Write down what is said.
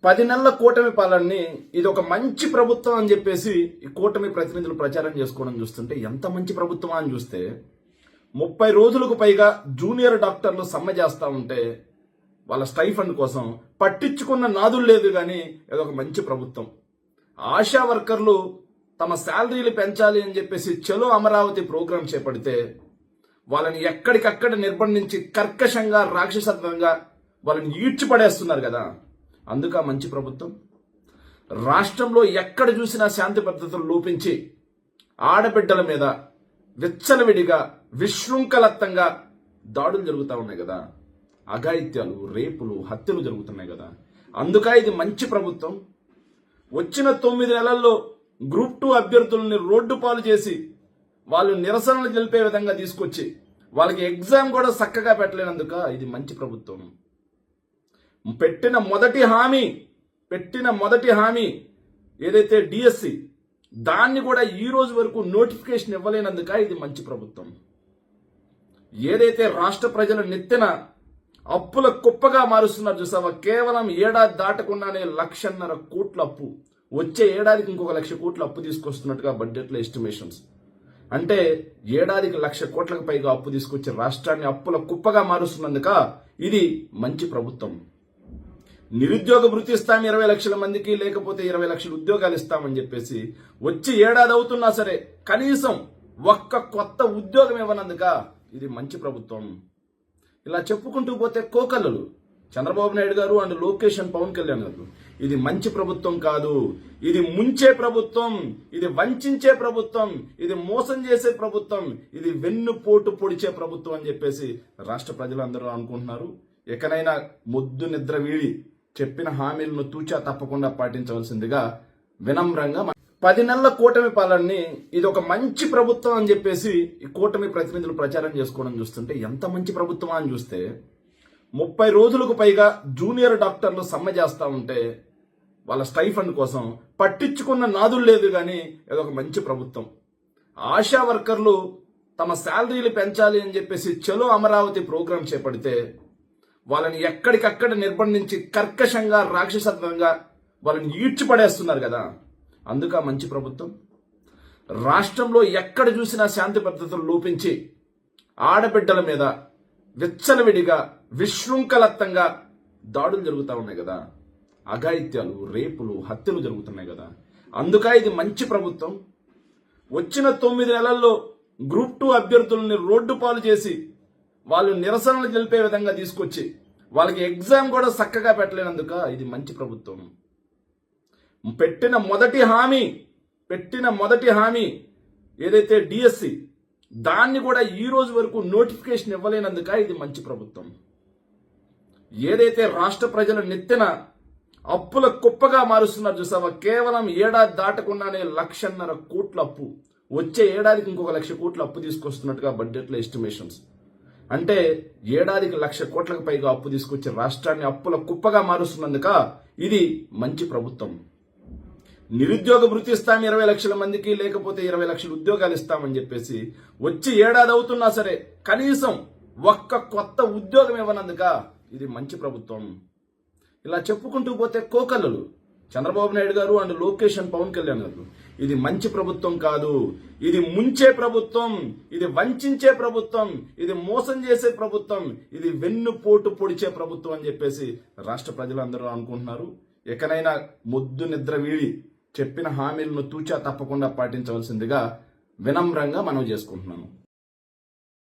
10 నెలల కూటమి పాలనని ఇది ఒక మంచి ప్రభుత్వం అని చెప్పేసి ఈ కూటమి ప్రతినిధులు ప్రచారం చేసుకోవడం చూస్తుంటే ఎంత మంచి ప్రభుత్వం అని చూస్తే 30 రోజులకు పైగా జూనియర్ డాక్టర్లు సమ్మె చేస్తూ ఉంటే వాళ్ళ స్టైఫండ్ కోసం పట్టించుకున్న నాదులు లేదు కానీ ఇదొక మంచి ప్రభుత్వం. ఆశా వర్కర్లు తమ శాలరీలు పెంచాలి అని చెప్పేసి చలో అమరావతి ప్రోగ్రాం చేపడితే వాళ్ళని ఎక్కడికక్కడ నిర్బంధించి కర్కశంగా రాక్షసత్వంగా వాళ్ళని ఈడ్చిపడేస్తున్నారు కదా. అందుక మంచి ప్రభుత్వం. రాష్ట్రంలో ఎక్కడ చూసినా శాంతి భద్రతలు లోపించి ఆడబిడ్డల మీద విచ్చలవిడిగా విశృంఖలత్తంగా దాడులు జరుగుతూ ఉన్నాయి కదా. అఘాయిత్యాలు, రేపులు, హత్యలు జరుగుతున్నాయి కదా. అందుక ఇది మంచి ప్రభుత్వం. వచ్చిన 9 నెలల్లో గ్రూప్ 2 అభ్యర్థులని రోడ్డు పాలు చేసి వాళ్ళు నిరసనలు తెలిపే విధంగా తీసుకొచ్చి వాళ్ళకి ఎగ్జామ్ కూడా చక్కగా పెట్టలేనందుక ఇది మంచి ప్రభుత్వం. పెట్టిన మొదటి హామీ ఏదైతే డిఎస్సి దాన్ని కూడా ఈ రోజు వరకు నోటిఫికేషన్ ఇవ్వలేనందుక ఇది మంచి ప్రభుత్వం. ఏదైతే రాష్ట్ర ప్రజల నెత్తిన అప్పుల కుప్పగా మారుస్తున్నారు చూసావా, కేవలం ఏడాది దాటకుండానే 1,50,000 కోట్ల అప్పు, వచ్చే ఏడాదికి ఇంకొక 1,00,000 కోట్ల అప్పు తీసుకొస్తున్నట్టుగా బడ్జెట్లో ఎస్టిమేషన్స్. అంటే ఏడాదికి 1,00,000 కోట్లకు పైగా అప్పు తీసుకొచ్చి రాష్ట్రాన్ని అప్పుల కుప్పగా మారుస్తున్నందుక ఇది మంచి ప్రభుత్వం. నిరుద్యోగ భృతి ఇస్తాం 20 లక్షల మందికి, లేకపోతే 20 లక్షల ఉద్యోగాలు ఇస్తామని చెప్పేసి వచ్చి ఏడాది అవుతున్నా సరే కనీసం ఒక్క కొత్త ఉద్యోగం ఇవ్వనందుక ఇది మంచి ప్రభుత్వం. ఇలా చెప్పుకుంటూ పోతే కోకల్లలు చంద్రబాబు నాయుడు గారు అండ్ లోకేష్ అండ్ పవన్ కళ్యాణ్ గారు. ఇది మంచి ప్రభుత్వం కాదు, ఇది ముంచే ప్రభుత్వం, ఇది వంచే ప్రభుత్వం, ఇది మోసం చేసే ప్రభుత్వం, ఇది వెన్నుపోటు పొడిచే ప్రభుత్వం అని చెప్పేసి రాష్ట్ర ప్రజలందరూ అనుకుంటున్నారు. ఎకనైనా మొద్దు నిద్ర వీడి చెప్పిన హామీలను తూచా తప్పకుండా పాటించవలసిందిగా వినమ్రంగా 10 నెలల కూటమి పాలనని ఇది ఒక మంచి ప్రభుత్వం అని చెప్పేసి ఈ కూటమి ప్రతినిధులు ప్రచారం చేసుకోవడం చూస్తుంటే ఎంత మంచి ప్రభుత్వం అని చూస్తే 30 రోజులకు పైగా జూనియర్ డాక్టర్లు సమ్మె చేస్తూ ఉంటే వాళ్ళ స్టైఫండ్ కోసం పట్టించుకున్న నాదులు లేదు కానీ ఇదొక మంచి ప్రభుత్వం. ఆశా వర్కర్లు తమ శాలరీలు పెంచాలి అని చెప్పేసి చలో అమరావతి ప్రోగ్రాం చేపడితే వాళ్ళని ఎక్కడికక్కడ నిర్బంధించి కర్కశంగా రాక్షసత్వంగా వాళ్ళని ఈడ్చిపడేస్తున్నారు కదా. అందుక మంచి ప్రభుత్వం. రాష్ట్రంలో ఎక్కడ చూసినా శాంతి భద్రతలు లోపించి ఆడబిడ్డల మీద విచ్చలవిడిగా విశృంఖలత్తంగా దాడులు జరుగుతూ ఉన్నాయి కదా. అఘాయిత్యాలు, రేపులు, హత్యలు జరుగుతున్నాయి కదా. అందుక ఇది మంచి ప్రభుత్వం. వచ్చిన 9 నెలల్లో గ్రూప్ 2 అభ్యర్థులని రోడ్డు పాలు చేసి వాళ్ళు నిరసనలు తెలిపే విధంగా తీసుకొచ్చి వాళ్ళకి ఎగ్జామ్ కూడా చక్కగా పెట్టలేనందుక ఇది మంచి ప్రభుత్వం. పెట్టిన మొదటి హామీ ఏదైతే డిఎస్సి దాన్ని కూడా ఈ రోజు వరకు నోటిఫికేషన్ ఇవ్వలేనందుక ఇది మంచి ప్రభుత్వం. ఏదైతే రాష్ట్ర ప్రజల నెత్తిన అప్పుల కుప్పగా మారుస్తున్నారు చూసావా, కేవలం ఏడాది దాటకుండానే 1,50,000 కోట్ల అప్పు, వచ్చే ఏడాదికి ఇంకొక 1,00,000 కోట్ల అప్పు తీసుకొస్తున్నట్టుగా బడ్జెట్లో ఎస్టిమేషన్స్. అంటే ఏడాదికి 1,00,000 కోట్లకు పైగా అప్పు తీసుకొచ్చి రాష్ట్రాన్ని అప్పుల కుప్పగా మారుస్తున్నందుక ఇది మంచి ప్రభుత్వం. నిరుద్యోగ భృతి ఇస్తాం 20 లక్షల మందికి, లేకపోతే 20 లక్షల ఉద్యోగాలు ఇస్తామని చెప్పేసి వచ్చి ఏడాది అవుతున్నా సరే కనీసం ఒక్క కొత్త ఉద్యోగం ఇవ్వనందుక ఇది మంచి ప్రభుత్వం. ఇలా చెప్పుకుంటూ పోతే కోకల్లలు చంద్రబాబు నాయుడు గారు అండ్ లోకేష్ అండ్ పవన్ కళ్యాణ్ గారు. ఇది మంచి ప్రభుత్వం కాదు, ఇది ముంచే ప్రభుత్వం, ఇది వంచే ప్రభుత్వం, ఇది మోసం చేసే ప్రభుత్వం, ఇది వెన్నుపోటు పొడిచే ప్రభుత్వం అని చెప్పేసి రాష్ట్ర ప్రజలందరూ అనుకుంటున్నారు. ఎకనైనా మొద్దు నిద్ర వీడి చెప్పిన హామీలను తూచా తప్పకుండా పాటించవలసిందిగా వినమ్రంగా మనవి చేసుకుంటున్నాను.